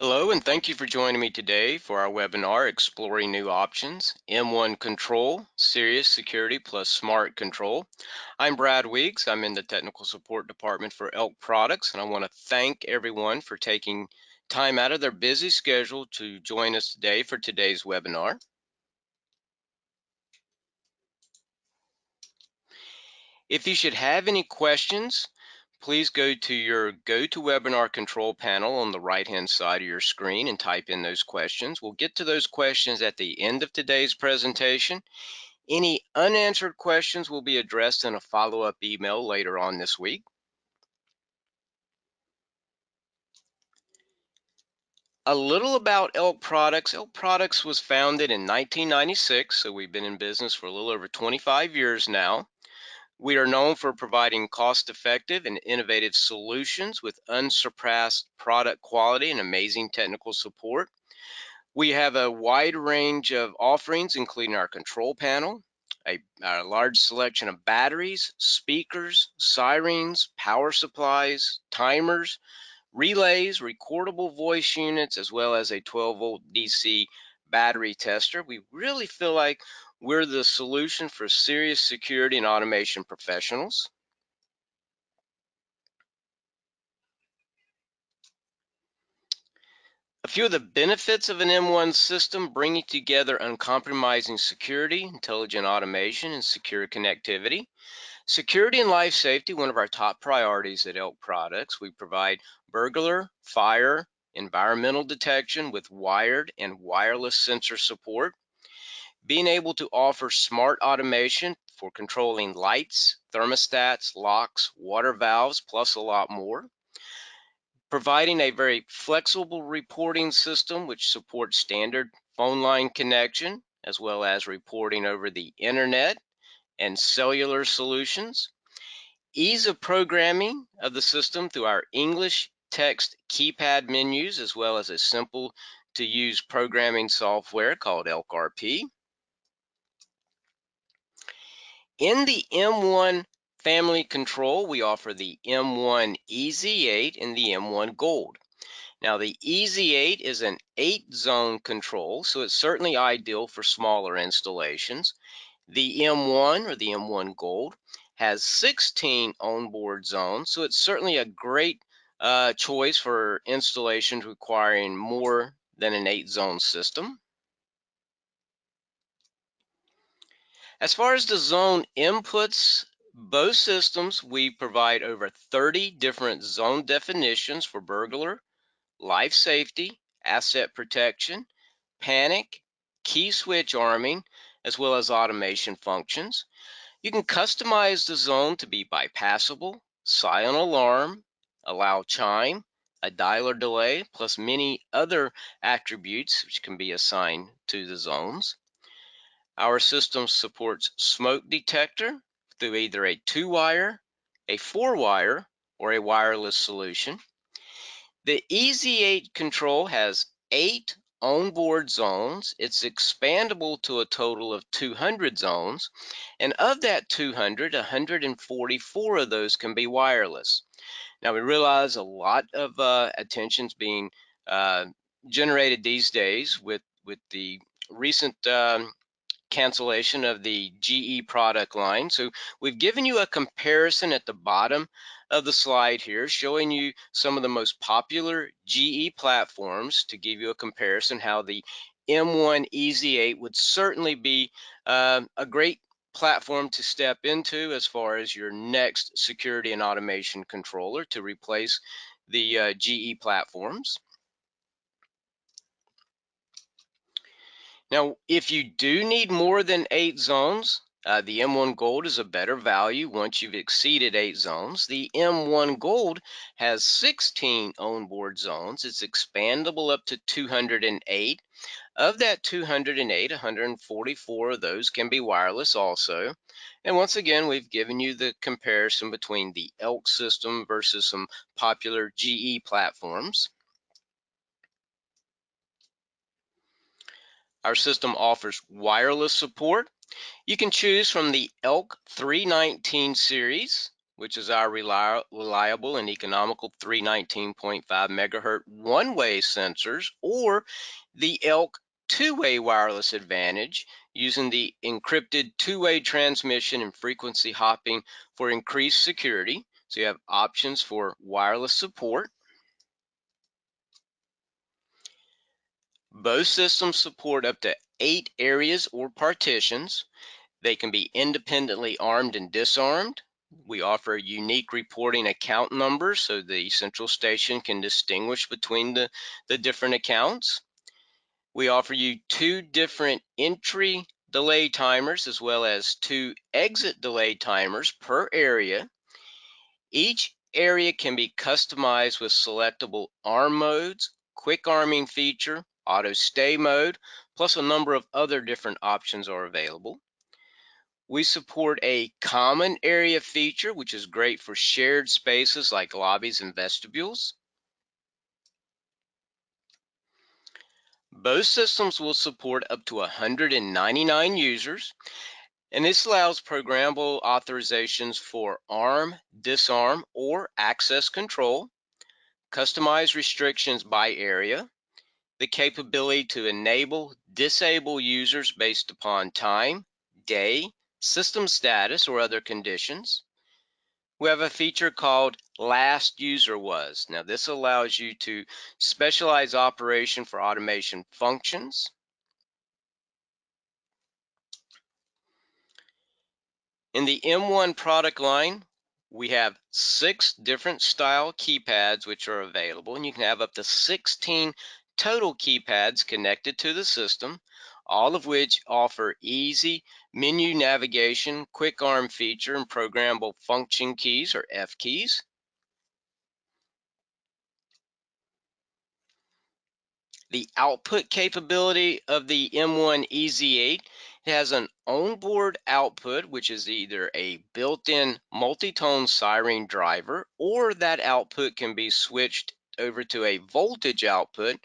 Hello, and thank you for joining me today for our webinar, Exploring New Options, M1 Control, Serious Security plus Smart Control. I'm Brad Weeks. I'm in the Technical Support Department for Elk Products, and I want to thank everyone for taking time out of their busy schedule to join us today for today's webinar. If you should have any questions, please go to your GoToWebinar control panel on the right-hand side of your screen and type in those questions. We'll get to those questions at the end of today's presentation. Any unanswered questions will be addressed in a follow-up email later on this week. A little about Elk Products. Elk Products was founded in 1996, so we've been in business for a little over 25 years now. We are known for providing cost-effective and innovative solutions with unsurpassed product quality and amazing technical support. We have a wide range of offerings, including our control panel, a large selection of batteries, speakers, sirens, power supplies, timers, relays, recordable voice units, as well as a 12-volt DC battery tester. We really feel like we're the solution for serious security and automation professionals. A few of the benefits of an M1 system: bringing together uncompromising security, intelligent automation, and secure connectivity. Security and life safety, one of our top priorities at Elk Products. We provide burglar, fire, environmental detection with wired and wireless sensor support. Being able to offer smart automation for controlling lights, thermostats, locks, water valves, plus a lot more. Providing a very flexible reporting system which supports standard phone line connection, as well as reporting over the internet and cellular solutions. Ease of programming of the system through our English text keypad menus, as well as a simple to use programming software called ELK-RP. In the M1 family control, we offer the M1EZ8 and the M1 Gold. Now, the EZ8 is an 8-zone control, so it's certainly ideal for smaller installations. The M1 or the M1 Gold has 16 onboard zones, so it's certainly a great choice for installations requiring more than an 8-zone system. As far as the zone inputs, both systems, we provide over 30 different zone definitions for burglar, life safety, asset protection, panic, key switch arming, as well as automation functions. You can customize the zone to be bypassable, silent alarm, allow chime, a dialer delay, plus many other attributes which can be assigned to the zones. Our system supports smoke detector through either a 2-wire, a 4-wire, or a wireless solution. The EZ8 control has 8 onboard zones. It's expandable to a total of 200 zones, and of that 200, 144 of those can be wireless. Now, we realize a lot of attention's being generated these days with the recent cancellation of the GE product line. So we've given you a comparison at the bottom of the slide here, showing you some of the most popular GE platforms to give you a comparison how the M1EZ8 would certainly be a great platform to step into as far as your next security and automation controller to replace the GE platforms. Now, if you do need more than 8 zones, the M1 Gold is a better value once you've exceeded 8 zones. The M1 Gold has 16 onboard zones. It's expandable up to 208. Of that 208, 144 of those can be wireless also. And once again, we've given you the comparison between the Elk system versus some popular GE platforms. Our system offers wireless support. You can choose from the Elk 319 series, which is our reliable and economical 319.5 megahertz one-way sensors, or the ELK two-way wireless advantage using the encrypted two-way transmission and frequency hopping for increased security. So you have options for wireless support. Both systems support up to 8 areas or partitions. They can be independently armed and disarmed. We offer unique reporting account numbers so the central station can distinguish between the different accounts. We offer you 2 different entry delay timers as well as 2 exit delay timers per area. Each area can be customized with selectable arm modes, quick arming feature, auto stay mode, plus a number of other different options are available. We support a common area feature, which is great for shared spaces like lobbies and vestibules. Both systems will support up to 199 users, and this allows programmable authorizations for arm, disarm, or access control, customized restrictions by area, the capability to enable, disable users based upon time, day, system status, or other conditions. We have a feature called last user was. Now this allows you to specialize operation for automation functions. In the M1 product line, we have 6 different style keypads which are available, and you can have up to 16 total keypads connected to the system, all of which offer easy menu navigation, quick arm feature, and programmable function keys or F keys. The output capability of the M1EZ8 has an onboard output, which is either a built-in multi-tone Siren driver, or that output can be switched over to a voltage output,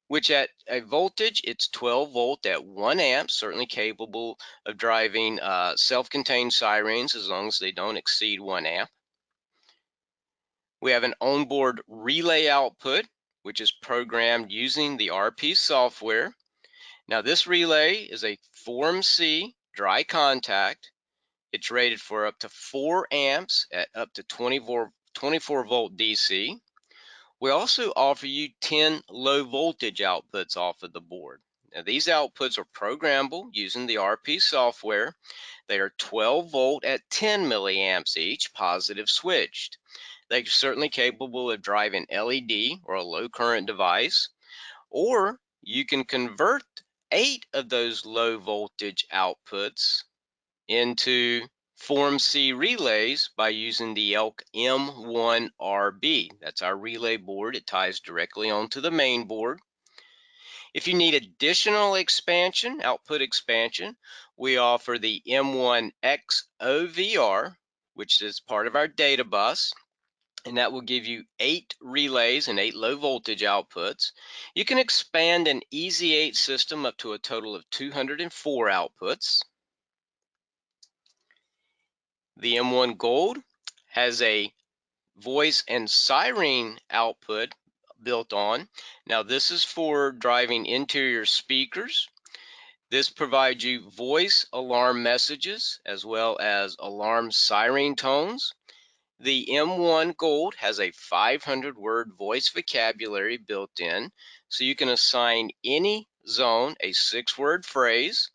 which at a voltage, it's 12 volt at 1 amp, certainly capable of driving self-contained sirens as long as they don't exceed 1 amp. We have an onboard relay output, which is programmed using the RP software. Now this relay is a Form C dry contact. It's rated for up to 4 amps at up to 24 volt DC. We also offer you 10 low voltage outputs off of the board. Now these outputs are programmable using the RP software. They are 12 volt at 10 milliamps each, positive switched. They're certainly capable of driving LED or a low current device, or you can convert 8 of those low voltage outputs into Form C relays by using the ELK M1RB. That's our relay board. It ties directly onto the main board. If you need additional expansion, output expansion, we offer the M1EZ8 which is part of our data bus, and that will give you 8 relays and 8 low voltage outputs. You can expand an EZ8 system up to a total of 204 outputs. The M1 Gold has a voice and siren output built on. Now this is for driving interior speakers. This provides you voice alarm messages as well as alarm siren tones. The M1 Gold has a 500-word voice vocabulary built in, so you can assign any zone a 6-word phrase.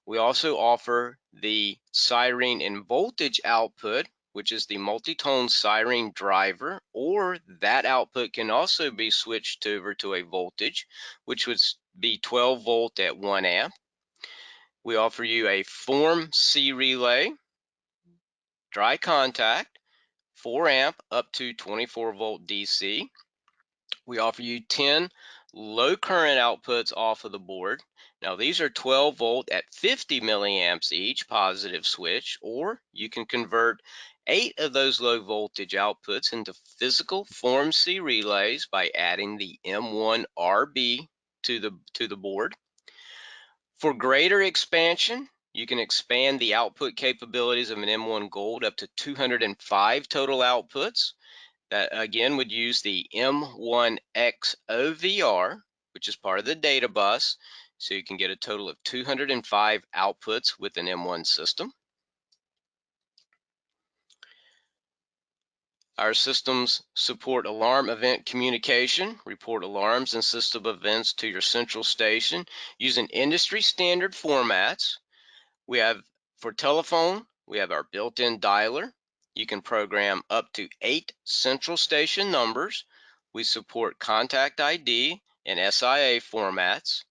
We also offer the Siren and voltage output, which is the multi-tone Siren driver, or that output can also be switched over to a voltage, which would be 12 volt at 1 amp. We offer you a Form C relay, dry contact, 4 amp up to 24 volt DC. We offer you 10 low current outputs off of the board. Now these are 12 volt at 50 milliamps each, positive switch, or you can convert 8 of those low voltage outputs into physical Form C relays by adding the M1RB to the board. For greater expansion, You can expand the output capabilities of an M1 Gold up to 205 total outputs. That again would use the M1EZ8 which is part of the data bus. So you can get a total of 205 outputs with an M1 system. Our systems support alarm event communication, report alarms and system events to your central station using industry standard formats. We have, for telephone, we have our built-in dialer. You can program up to 8 central station numbers. We support contact ID and SIA formats.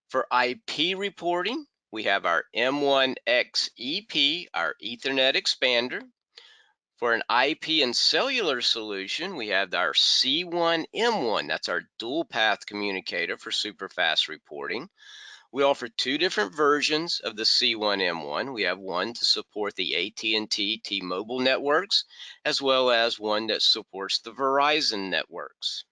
For IP reporting, we have our M1XEP, our Ethernet expander. For an IP and cellular solution, we have our C1 M1. That's our dual path communicator for super fast reporting. We offer 2 different versions of the C1 M1. We have one to support the AT&T T-Mobile networks, as well as one that supports the Verizon networks.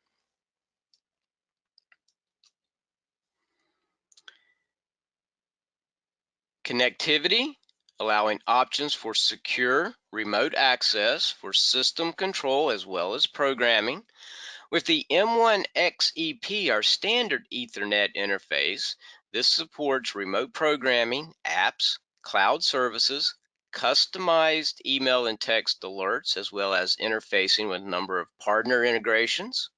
Connectivity, allowing options for secure remote access for system control as well as programming. With the M1XEP, our standard Ethernet interface, this supports remote programming, apps, cloud services, customized email and text alerts, as well as interfacing with a number of partner integrators.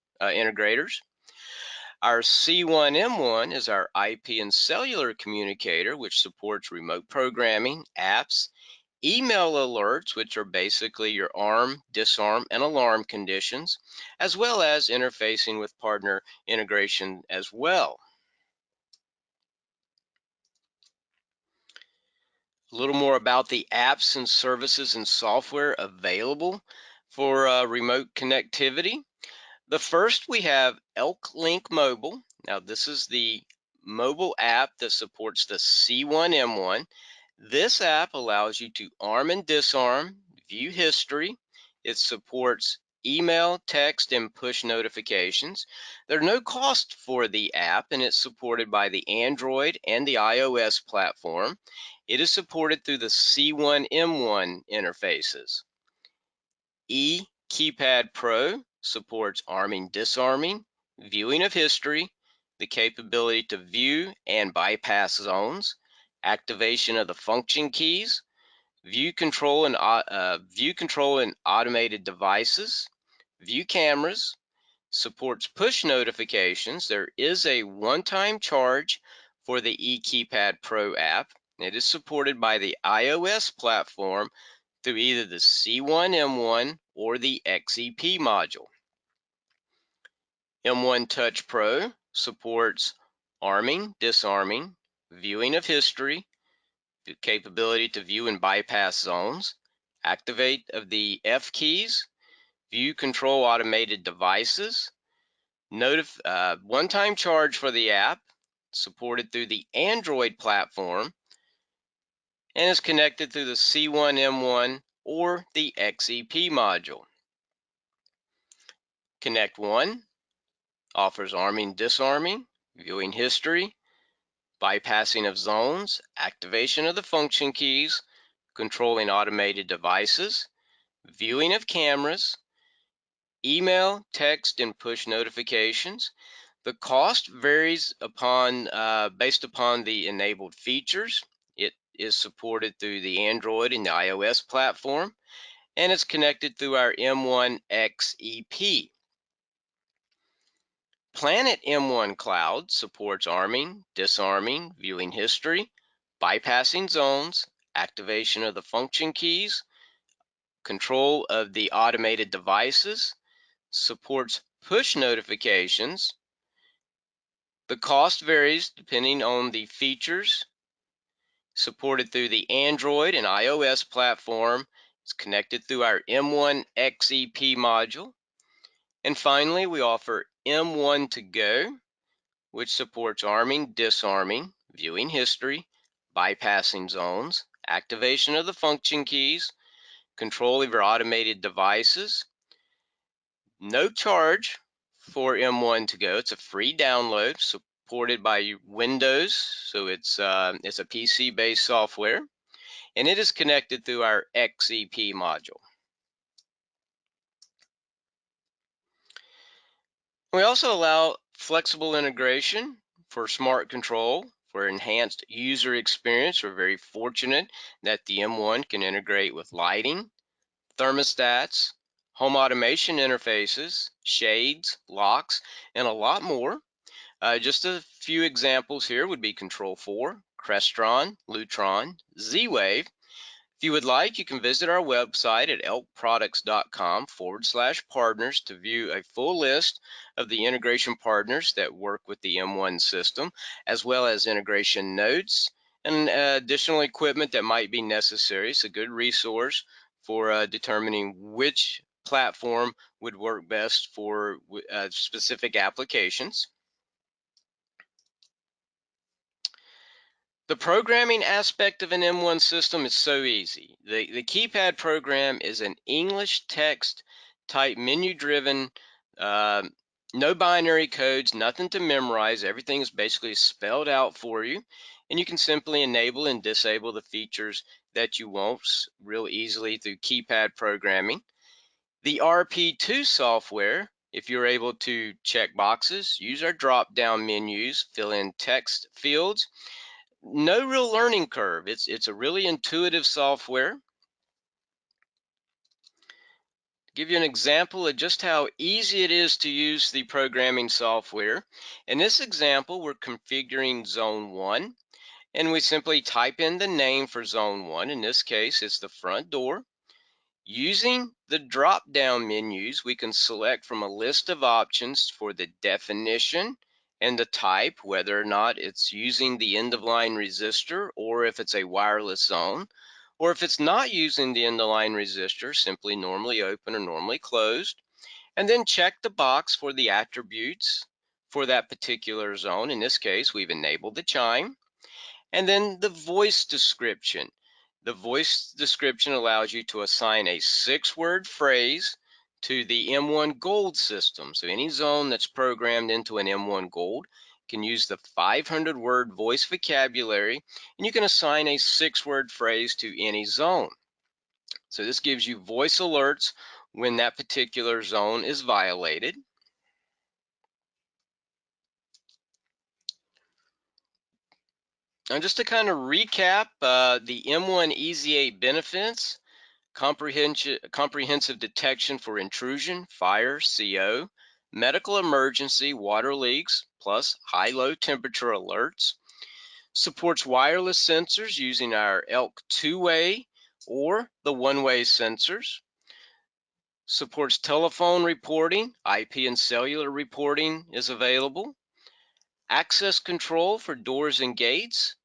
Our C1M1 is our IP and cellular communicator, which supports remote programming, apps, email alerts, which are basically your arm, disarm, and alarm conditions, as well as interfacing with partner integration as well. A little more about the apps and services and software available for remote connectivity. The first, we have Elk Link Mobile. Now this is the mobile app that supports the C1M1. This app allows you to arm and disarm, view history. It supports email, text, and push notifications. There's no cost for the app, and it's supported by the Android and the iOS platform. It is supported through the C1M1 interfaces. eKeypad Pro supports arming, disarming, viewing of history, the capability to view and bypass zones, activation of the function keys, view control and automated devices, view cameras, supports push notifications. There is a one-time charge for the eKeypad Pro app. It is supported by the iOS platform through either the C1M1 or the XEP module. M1 Touch Pro supports arming, disarming, viewing of history, the capability to view and bypass zones, activate of the F keys, view control automated devices, one-time charge for the app, supported through the Android platform, and is connected through the C1M1 or the XEP module. Connect 1 offers arming, disarming, viewing history, bypassing of zones, activation of the function keys, controlling automated devices, viewing of cameras, email, text, and push notifications. The cost varies based upon the enabled features. It is supported through the Android and the iOS platform, and it's connected through our M1XEP. Planet M1 Cloud supports arming, disarming, viewing history, bypassing zones, activation of the function keys, control of the automated devices, supports push notifications. The cost varies depending on the features. Supported through the Android and iOS platform. It's connected through our M1XEP module. And finally, we offer M1 to Go, which supports arming, disarming, viewing history, bypassing zones, activation of the function keys, control of your automated devices. No charge for M1 to Go. It's a free download, supported by Windows, so it's a PC-based software, and it is connected through our XEP module. We also allow flexible integration for smart control. For enhanced user experience, we're very fortunate that the M1 can integrate with lighting, thermostats, home automation interfaces, shades, locks, and a lot more. Just a few examples here would be Control 4, Crestron, Lutron, Z-Wave. If you would like, you can visit our website at elkproducts.com/partners to view a full list of the integration partners that work with the M1 system, as well as integration notes and additional equipment that might be necessary. It's a good resource for determining which platform would work best for specific applications. The programming aspect of an M1 system is so easy. The keypad program is an English text type menu driven, no binary codes, nothing to memorize. Everything is basically spelled out for you, and you can simply enable and disable the features that you want real easily through keypad programming. The RP2 software, if you're able to check boxes, use our drop down menus, fill in text fields, no real learning curve. It's a really intuitive software. To give you an example of just how easy it is to use the programming software. In this example, we're configuring zone 1, and we simply type in the name for zone 1. In this case, it's the front door. Using the drop-down menus, we can select from a list of options for the definition and the type, whether or not it's using the end-of-line resistor or if it's a wireless zone, or if it's not using the end-of-line resistor, simply normally open or normally closed, and then check the box for the attributes for that particular zone. In this case, we've enabled the chime, and then the voice description. The voice description allows you to assign a 6-word phrase to the M1 Gold system. So any zone that's programmed into an M1 Gold can use the 500-word voice vocabulary, and you can assign a 6-word phrase to any zone. So this gives you voice alerts when that particular zone is violated. Now, just to kind of recap the M1EZ8 benefits: comprehensive detection for intrusion, fire, CO, medical emergency, water leaks, plus high-low temperature alerts. Supports wireless sensors using our ELK two-way or the one-way sensors. Supports telephone reporting, IP and cellular reporting is available. Access control for doors and gates.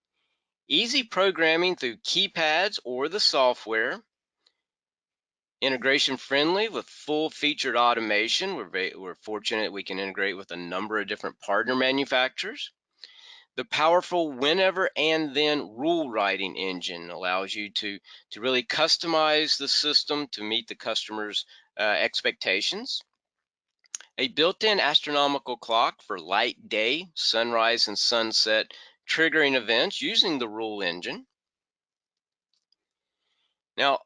Easy programming through keypads or the software. Integration friendly with full featured automation. We're fortunate we can integrate with a number of different partner manufacturers. The powerful whenever and then rule writing engine allows you to really customize the system to meet the customer's expectations. A built-in astronomical clock for light day, sunrise, and sunset triggering events using the rule engine. Now,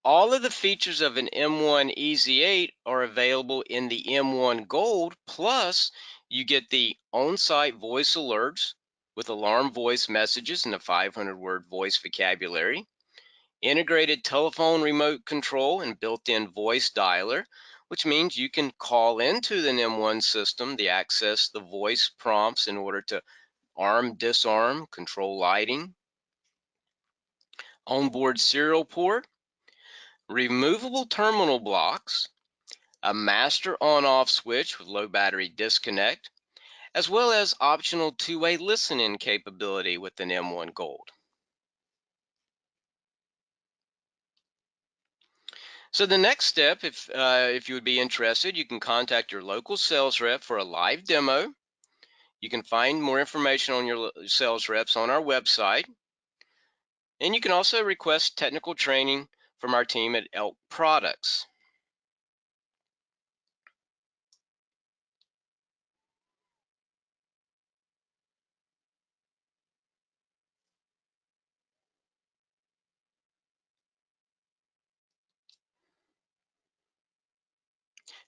all of the features of an M1EZ8 are available in the M1 Gold, plus you get the on-site voice alerts with alarm voice messages and a 500-word voice vocabulary, integrated telephone remote control and built-in voice dialer, which means you can call into the M1 system to access the voice prompts in order to arm, disarm, control lighting. Onboard serial port, removable terminal blocks, a master on-off switch with low battery disconnect, as well as optional two-way listen-in capability with an M1 Gold. So the next step, if you would be interested, you can contact your local sales rep for a live demo. You can find more information on your sales reps on our website. And you can also request technical training from our team at Elk Products.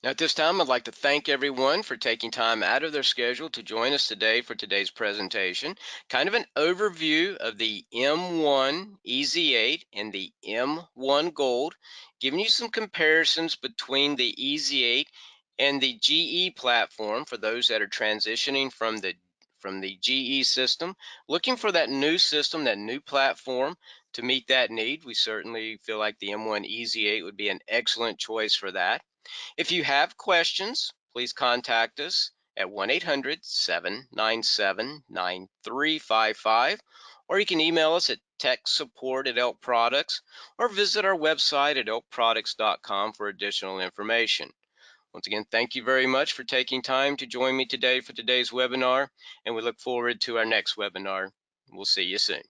Now, at this time, I'd like to thank everyone for taking time out of their schedule to join us today for today's presentation. Kind of an overview of the M1EZ8 and the M1 Gold, giving you some comparisons between the EZ8 and the GE platform for those that are transitioning from the GE system, looking for that new system, that new platform to meet that need. We certainly feel like the M1EZ8 would be an excellent choice for that. If you have questions, please contact us at 1-800-797-9355, or you can email us at techsupport@elk Products, or visit our website at elkproducts.com for additional information. Once again, thank you very much for taking time to join me today for today's webinar, and we look forward to our next webinar. We'll see you soon.